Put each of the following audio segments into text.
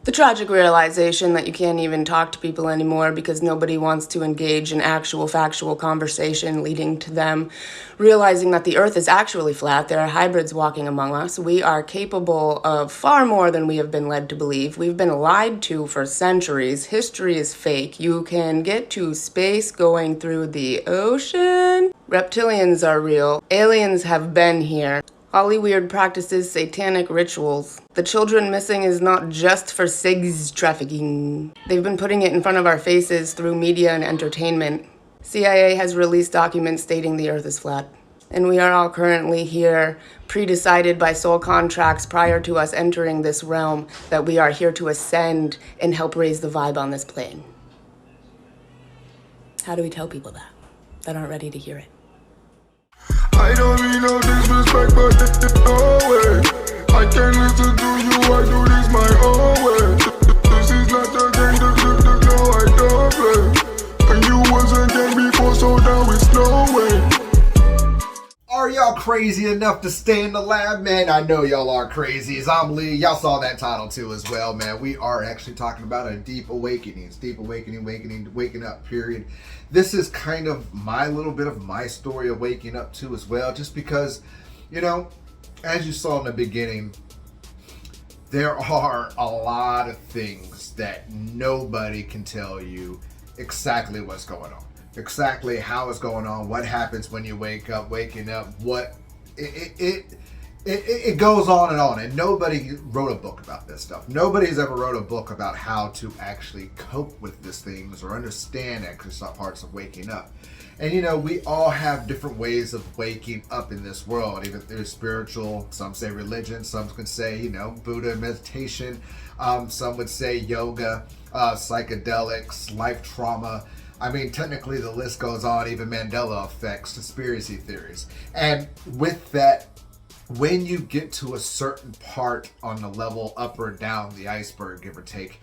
The tragic realization that you can't even talk to people anymore because nobody wants to engage in actual factual conversation, leading to them realizing that the earth is actually flat. There are hybrids walking among us. We are capable of far more than we have been led to believe. We've been lied to for centuries. History is fake. You can get to space going through the ocean. Reptilians are real. Aliens have been here. Hollyweird practices satanic rituals. The children missing is not just for sex trafficking. They've been putting it in front of our faces through media and entertainment. CIA has released documents stating the earth is flat. And we are all currently here, pre-decided by soul contracts prior to us entering this realm, that we are here to ascend and help raise the vibe on this plane. How do we tell people that aren't ready to hear it? I don't mean no disrespect, but no way. I can't listen to you, I do this my own way. This is not a game, no, I don't play. And you wasn't game before, so now it's no way. Are y'all crazy enough to stay in the lab, man? I know y'all are crazies. I'm Lee. Y'all saw that title too as well, man. We are actually talking about a deep awakening. It's deep awakening, waking up, period. This is kind of my little bit of my story of waking up too as well, just because, you know, as you saw in the beginning, there are a lot of things that nobody can tell you exactly what's going on. Exactly how it's going on, what happens when you waking up, what it goes on, and nobody wrote a book about this stuff. Nobody's ever wrote a book about how to actually cope with these things or understand actually some parts of waking up. And you know, we all have different ways of waking up in this world, even through spiritual, some say religion, some can say, you know, Buddha meditation, some would say yoga, psychedelics, life trauma. I mean, technically the list goes on, even Mandela Effects, conspiracy theories. And with that, when you get to a certain part on the level up or down the iceberg, give or take,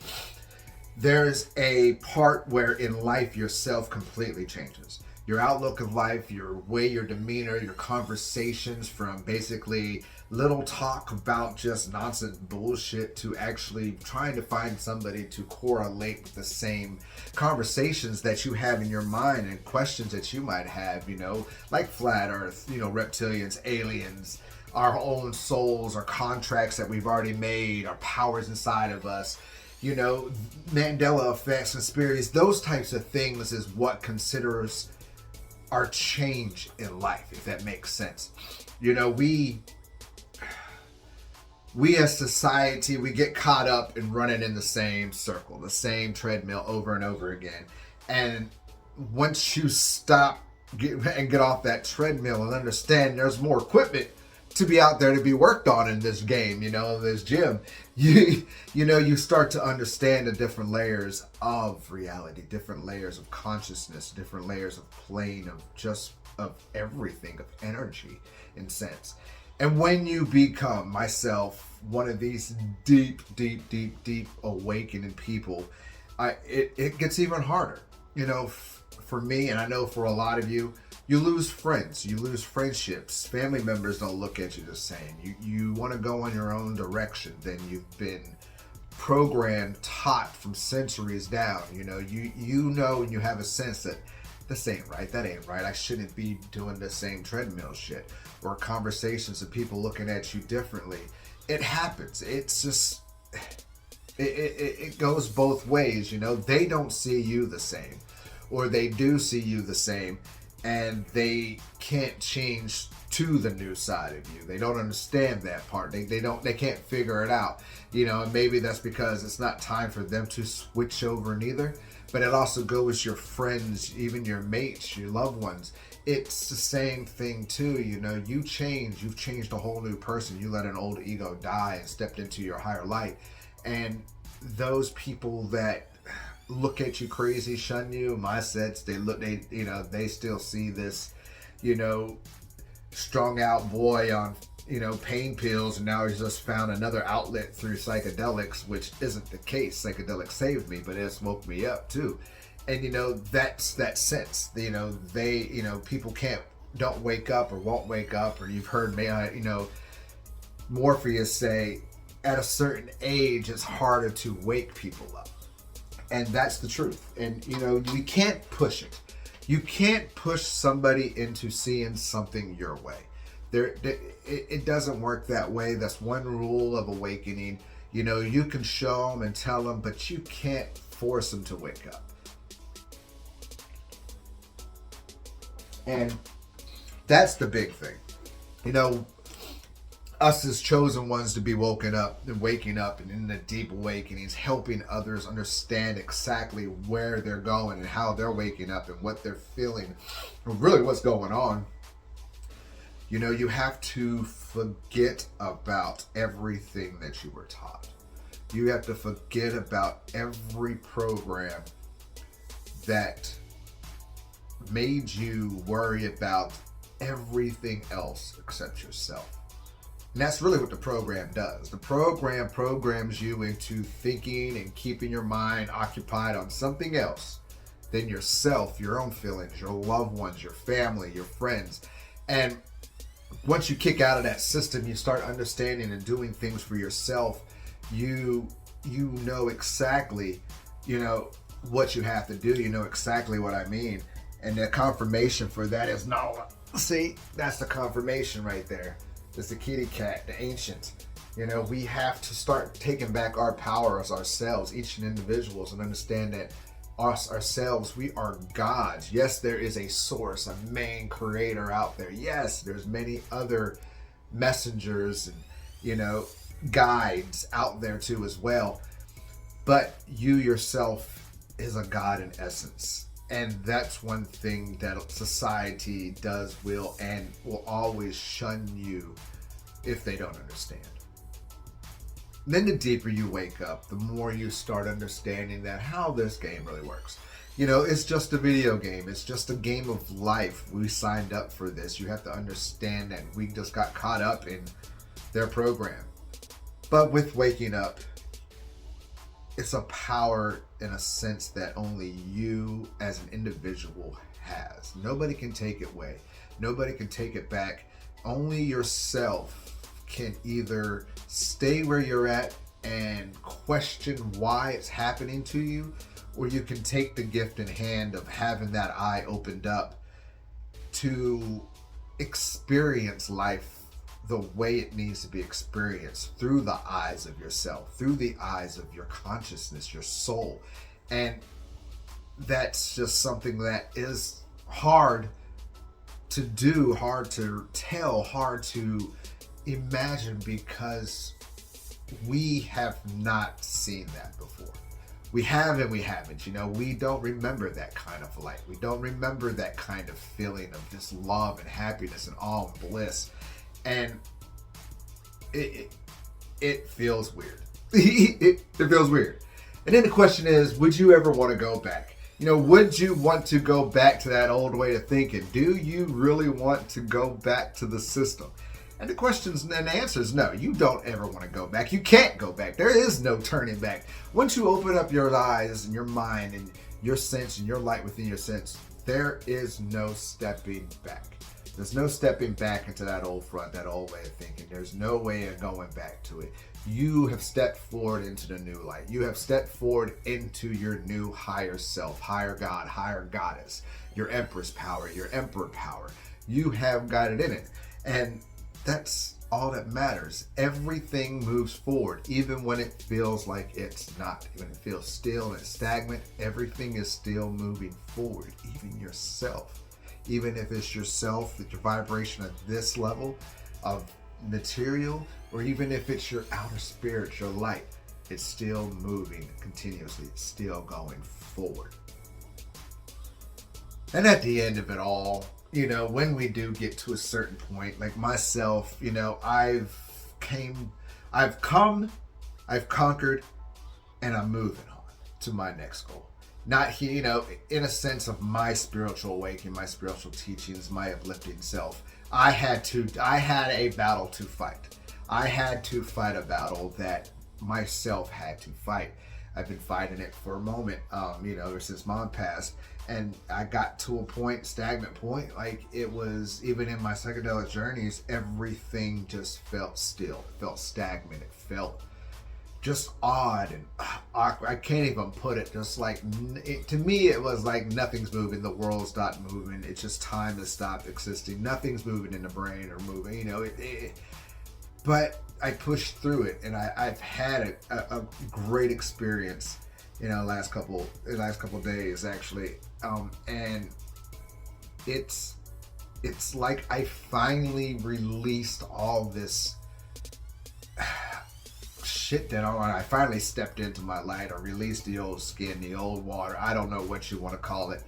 there's a part where in life yourself completely changes. Your outlook of life, your way, your demeanor, your conversations, from basically little talk about just nonsense bullshit to actually trying to find somebody to correlate with the same conversations that you have in your mind and questions that you might have, you know, like flat earth, you know, reptilians, aliens, our own souls, our contracts that we've already made, our powers inside of us, you know, Mandela effects, conspiracies, those types of things is what considers our change in life, if that makes sense. You know, we as society, we get caught up in running in the same circle, the same treadmill over and over again. And once you stop and get off that treadmill and understand there's more equipment to be out there to be worked on in this game, you know, this gym, you know, you start to understand the different layers of reality, different layers of consciousness, different layers of plane of everything, of energy in sense. And when you become, myself, one of these deep awakening people, it gets even harder. You know, for me, and I know for a lot of you, you lose friends, you lose friendships. Family members don't look at you the same. You want to go in your own direction than you've been programmed, taught from centuries down. You know, you know, and you have a sense that this ain't right, that ain't right. I shouldn't be doing the same treadmill shit. Or conversations of people looking at you differently. It happens. It's just, it goes both ways, you know. They don't see you the same, or they do see you the same, and they can't change to the new side of you. They don't understand that part. They can't figure it out, you know. And maybe that's because it's not time for them to switch over neither. But it also goes your friends, even your mates, your loved ones. It's the same thing too, you know. You've changed a whole new person. You let an old ego die and stepped into your higher light. And those people that look at you crazy, shun you, my sets, they still see this, you know, strung out boy on, you know, pain pills, and now he's just found another outlet through psychedelics, which isn't the case. Psychedelics saved me, but it's woke me up too. And you know, that's that sense, you know, people don't wake up or won't wake up, or you've heard me, you know, Morpheus say, at a certain age, it's harder to wake people up. And that's the truth. And, you know, you can't push it. You can't push somebody into seeing something your way. It doesn't work that way. That's one rule of awakening. You know, you can show them and tell them, but you can't force them to wake up. And that's the big thing. You know, us as chosen ones to be woken up and waking up and in the deep awakenings, helping others understand exactly where they're going and how they're waking up and what they're feeling, or really what's going on. You know, you have to forget about everything that you were taught. You have to forget about every program that made you worry about everything else except yourself. And that's really what the program does. The program programs you into thinking and keeping your mind occupied on something else than yourself, your own feelings, your loved ones, your family, your friends. And once you kick out of that system, you start understanding and doing things for yourself. You know exactly, you know, what you have to do. You know exactly what I mean. And the confirmation for that is no. See, that's the confirmation right there. It's the kitty cat, the ancient. You know, we have to start taking back our power as ourselves, each individuals, and understand that ourselves, we are gods. Yes, there is a source, a main creator out there. Yes, there's many other messengers and, you know, guides out there too as well. But you yourself is a god in essence. And that's one thing that society will always shun you if they don't understand. And then the deeper you wake up, the more you start understanding that how this game really works. You know, it's just a video game. It's just a game of life. We signed up for this. You have to understand that we just got caught up in their program. But with waking up, it's a power in a sense that only you as an individual has. Nobody can take it away. Nobody can take it back. Only yourself can either stay where you're at and question why it's happening to you, or you can take the gift in hand of having that eye opened up to experience life the way it needs to be experienced, through the eyes of yourself, through the eyes of your consciousness, your soul. And that's just something that is hard to do, hard to tell, hard to imagine, because we have not seen that before. We have and we haven't. You know, we don't remember that kind of light. We don't remember that kind of feeling of just love and happiness and awe and bliss. And it feels weird. it feels weird. And then the question is, would you ever want to go back? You know, would you want to go back to that old way of thinking? Do you really want to go back to the system? And the questions and the answer is no, you don't ever want to go back. You can't go back. There is no turning back. Once you open up your eyes and your mind and your sense and your light within your sense, there is no stepping back. There's no stepping back into that old front, that old way of thinking. There's no way of going back to it. You have stepped forward into the new light. You have stepped forward into your new higher self, higher God, higher goddess, your empress power, your emperor power. You have got it in it. And that's all that matters. Everything moves forward, even when it feels like it's not. When it feels still and stagnant, everything is still moving forward, even yourself. Even if it's yourself, that your vibration at this level of material, or even if it's your outer spirit, your light, it's still moving continuously. It's still going forward. And at the end of it all, you know, when we do get to a certain point, like myself, you know, I've come, I've conquered, and I'm moving on to my next goal. Not, you know, in a sense of my spiritual awakening, my spiritual teachings, my uplifting self. I had a battle to fight. I had to fight a battle that myself had to fight. I've been fighting it for a moment, you know, ever since Mom passed. And I got to a point, stagnant point, like it was, even in my psychedelic journeys, everything just felt still. It felt stagnant. It felt just odd and awkward. I can't even put it. Just like, to me, it was like nothing's moving. The world's not moving. It's just time has stopped existing. Nothing's moving in the brain or moving, you know. But I pushed through it, and I've had a great experience, you know, last couple days actually, and it's like I finally released all this shit that I finally stepped into my light. I released the old skin, the old water. I don't know what you want to call it,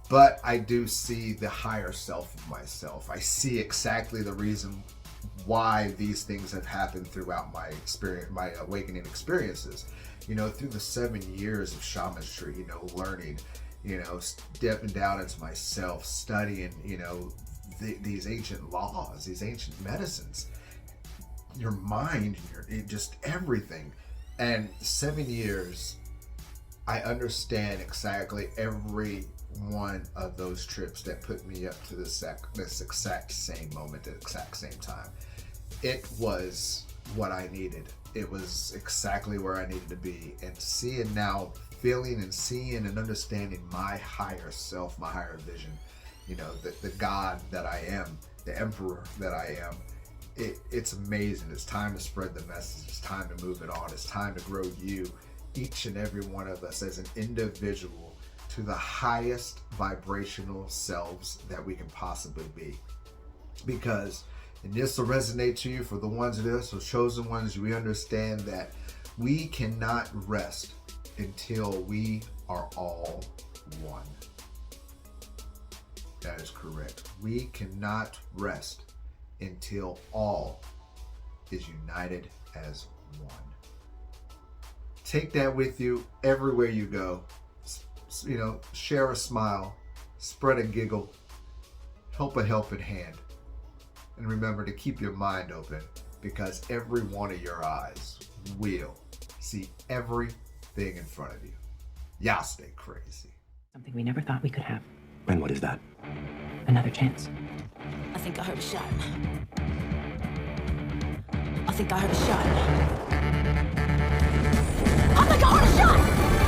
but I do see the higher self of myself. I see exactly the reason why these things have happened throughout my experience, my awakening experiences. You know, through the 7 years of shamanry, you know, learning, you know, stepping down into myself, studying, you know, these ancient laws, these ancient medicines, your mind, just everything. And 7 years, I understand exactly every one of those trips that put me up to this exact same moment, the exact same time. It was what I needed. It was exactly where I needed to be. And seeing now, feeling and seeing and understanding my higher self, my higher vision, you know, the God that I am, the emperor that I am, it's amazing. It's time to spread the message. It's time to move it on. It's time to grow you, each and every one of us as an individual, to the highest vibrational selves that we can possibly be. Because, and this will resonate to you, for the ones of us, the chosen ones, we understand that we cannot rest until we are all one. That is correct. We cannot rest until all is united as one. Take that with you everywhere you go. You know, share a smile, spread a giggle, help a helping hand. And remember to keep your mind open, because every one of your eyes will see everything in front of you. Y'all stay crazy. Something we never thought we could have. And what is that? Another chance. I think I heard a shot. I think I heard a shot. I think I heard a shot!